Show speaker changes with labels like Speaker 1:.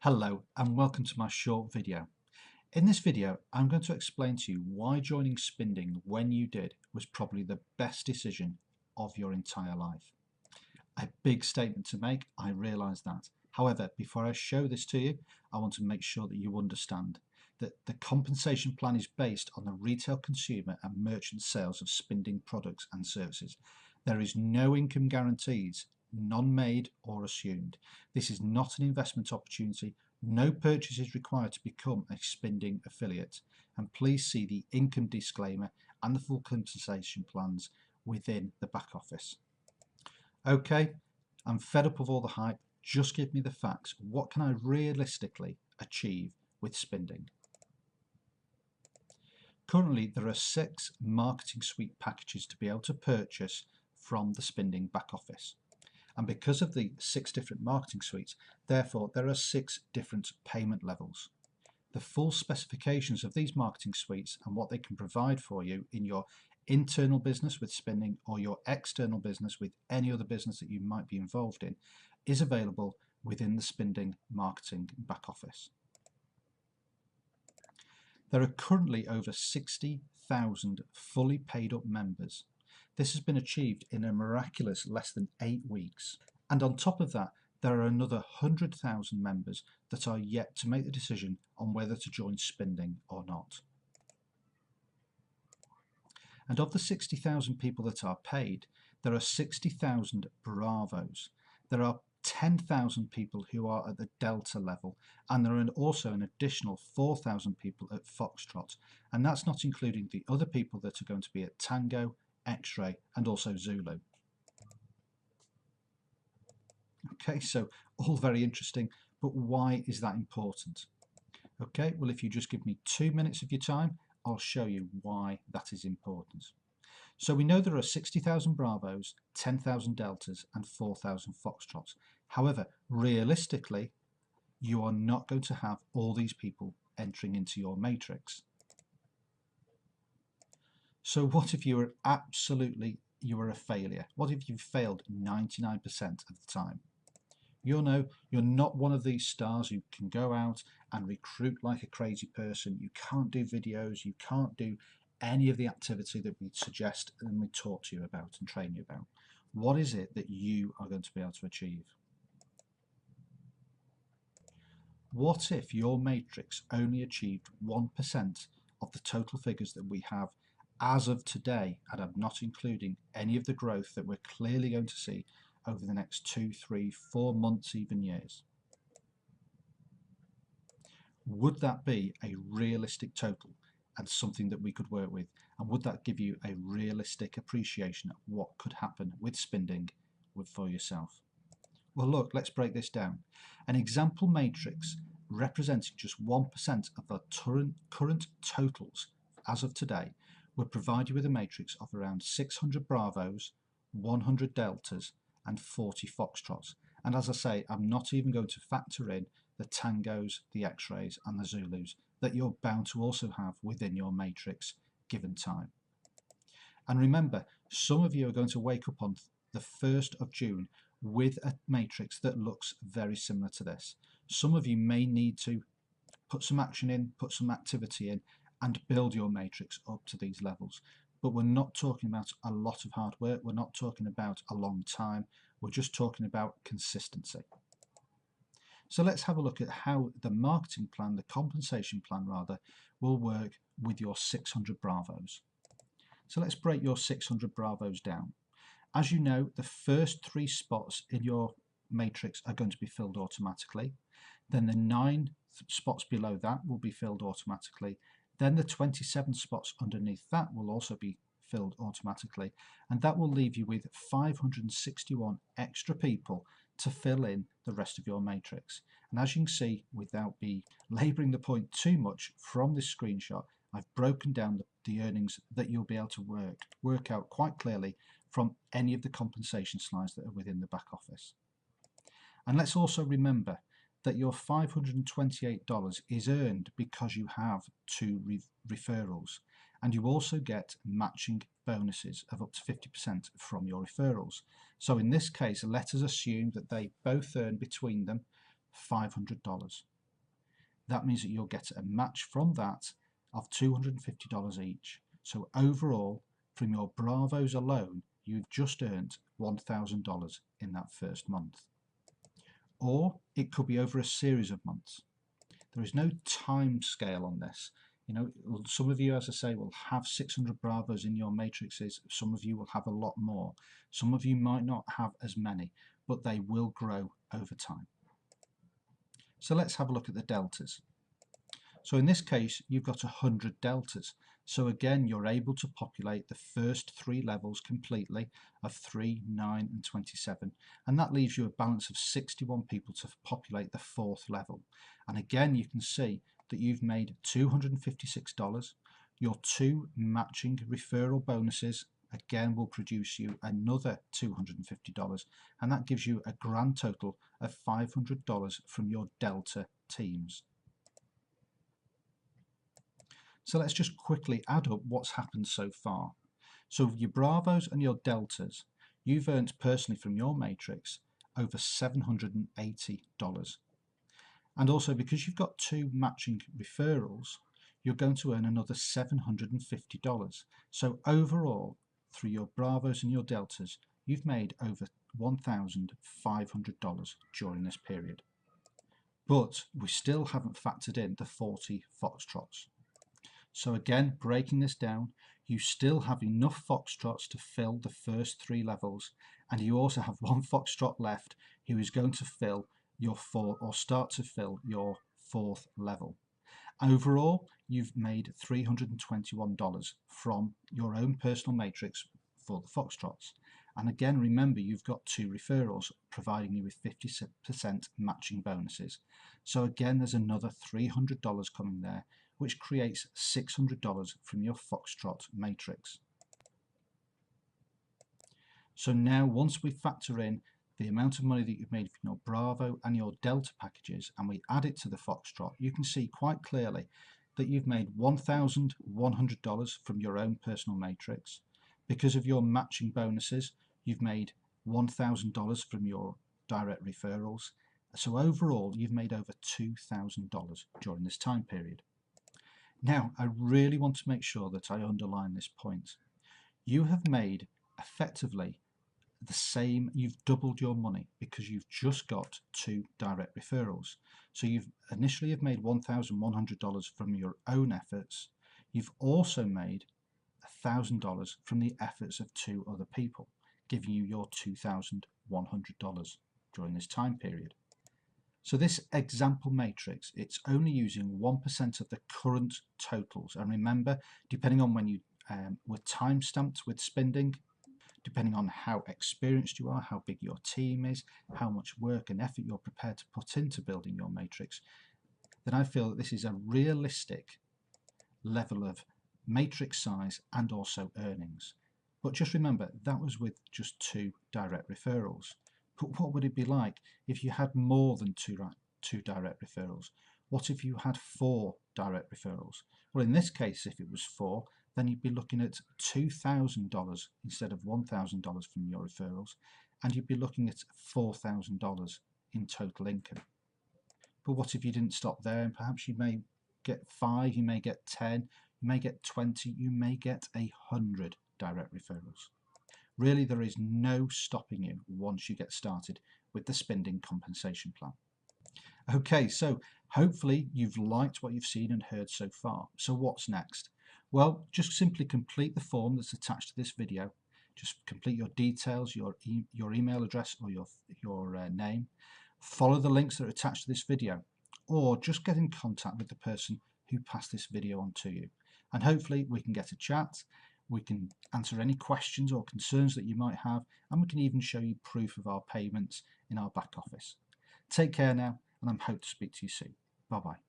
Speaker 1: Hello and welcome to my short video. In this video I'm going to explain to you why joining Spinding when you did was probably the best decision of your entire life. A big statement to make, I realise that. However, before I show this to you, I want to make sure that you understand that the compensation plan is based on the retail consumer and merchant sales of Spinding products and services. There is no income guarantees, none made or assumed. This is not an investment opportunity. No purchase is required to become a Spinding affiliate, and please see the income disclaimer and the full compensation plans within the back office. Okay, I'm fed up of all the hype. Just give me the facts. What can I realistically achieve with Spinding? Currently, there are 6 marketing suite packages to be able to purchase from the Spinding back office. And because of the 6 different marketing suites, therefore there are 6 different payment levels. The full specifications of these marketing suites and what they can provide for you in your internal business with Spinding or your external business with any other business that you might be involved in is available within the Spinding marketing back office. There are currently over 60,000 fully paid up members. This has been achieved in a miraculous less than 8 weeks. And on top of that, there are another 100,000 members that are yet to make the decision on whether to join Spinding or not. And of the 60,000 people that are paid, there are 60,000 Bravos. There are 10,000 people who are at the Delta level, and there are also an additional 4,000 people at Foxtrot, and that's not including the other people that are going to be at Tango, X-Ray and also Zulu. Okay, so all very interesting, but why is that important? Okay, well, if you just give me 2 minutes of your time, I'll show you why that is important. So we know there are 60,000 Bravos, 10,000 Deltas and 4,000 Foxtrots. However, realistically, you are not going to have all these people entering into your matrix. So what if you were a failure? What if you failed 99% of the time? You'll know you're not one of these stars who can go out and recruit like a crazy person. You can't do videos, you can't do any of the activity that we suggest and we talk to you about and train you about. What is it that you are going to be able to achieve? What if your matrix only achieved 1% of the total figures that we have as of today, and I'm not including any of the growth that we're clearly going to see over the next 2, 3, 4 months, even years? Would that be a realistic total and something that we could work with? And would that give you a realistic appreciation of what could happen with Spinding for yourself? Well, look, let's break this down. An example matrix representing just 1% of the current totals as of today would provide you with a matrix of around 600 Bravos, 100 Deltas and 40 Foxtrots. And as I say, I'm not even going to factor in the Tangos, the X-Rays and the Zulus that you're bound to also have within your matrix given time. And remember, some of you are going to wake up on the 1st of June with a matrix that looks very similar to this. Some of you may need to put some action in, put some activity in and build your matrix up to these levels. But we're not talking about a lot of hard work, we're not talking about a long time, we're just talking about consistency. So let's have a look at how the marketing plan, the compensation plan rather, will work with your 600 Bravos. So let's break your 600 Bravos down. As you know, the first 3 spots in your matrix are going to be filled automatically. Then the 9 spots below that will be filled automatically. Then the 27 spots underneath that will also be filled automatically. And that will leave you with 561 extra people to fill in the rest of your matrix. And as you can see, without me labouring the point too much from this screenshot, I've broken down the earnings that you'll be able to work out quite clearly from any of the compensation slides that are within the back office. And let's also remember that your $528 is earned because you have 2 referrals, and you also get matching bonuses of up to 50% from your referrals. So in this case, let us assume that they both earn between them $500. That means that you'll get a match from that of $250 each. So overall, from your Bravos alone, you've just earned $1,000 in that first month. Or it could be over a series of months. There is no time scale on this. You know, some of you, as I say, will have 600 Bravos in your matrices. Some of you will have a lot more. Some of you might not have as many, but they will grow over time. So let's have a look at the deltas. So in this case, you've got 100 deltas. So again, you're able to populate the first 3 levels completely of 3, 9 and 27. And that leaves you a balance of 61 people to populate the 4th level. And again, you can see that you've made $256. Your 2 matching referral bonuses again will produce you another $250. And that gives you a grand total of $500 from your Delta teams. So let's just quickly add up what's happened so far. So your Bravos and your Deltas, you've earned personally from your matrix over $780. And also because you've got 2 matching referrals, you're going to earn another $750. So overall, through your Bravos and your Deltas, you've made over $1,500 during this period. But we still haven't factored in the 40 Foxtrots. So again, breaking this down, you still have enough Foxtrots to fill the first 3 levels, and you also have 1 Foxtrot left who is going to fill your start to fill your 4th level. Overall, you've made $321 from your own personal matrix for the Foxtrots. And again, remember, you've got 2 referrals providing you with 50% matching bonuses. So again, there's another $300 coming there, which creates $600 from your Foxtrot matrix. So now, once we factor in the amount of money that you've made from your Bravo and your Delta packages, and we add it to the Foxtrot, you can see quite clearly that you've made $1,100 from your own personal matrix. Because of your matching bonuses, you've made $1,000 from your direct referrals. So overall, you've made over $2,000 during this time period. Now, I really want to make sure that I underline this point. You have made effectively the same, you've doubled your money because you've just got 2 direct referrals. So you've initially have made $1,100 from your own efforts. You've also made $1,000 from the efforts of 2 other people, giving you your $2,100 during this time period. So this example matrix, it's only using 1% of the current totals. And remember, depending on when you were time stamped with Spinding, depending on how experienced you are, how big your team is, how much work and effort you're prepared to put into building your matrix, then I feel that this is a realistic level of matrix size and also earnings. But just remember, that was with just 2 direct referrals. But what would it be like if you had more than 2 direct referrals? What if you had 4 direct referrals? Well, in this case, if it was 4, then you'd be looking at $2,000 instead of $1,000 from your referrals, and you'd be looking at $4,000 in total income. But what if you didn't stop there, and perhaps you may get 5, you may get 10, you may get 20, you may get 100 direct referrals. Really, there is no stopping you once you get started with the Spinding Compensation Plan. Okay, so hopefully you've liked what you've seen and heard so far. So what's next? Well, just simply complete the form that's attached to this video. Just complete your details, your email address or your name. Follow the links that are attached to this video, or just get in contact with the person who passed this video on to you. And hopefully we can get a chat. We can answer any questions or concerns that you might have, and we can even show you proof of our payments in our back office. Take care now, and I hope to speak to you soon. Bye-bye.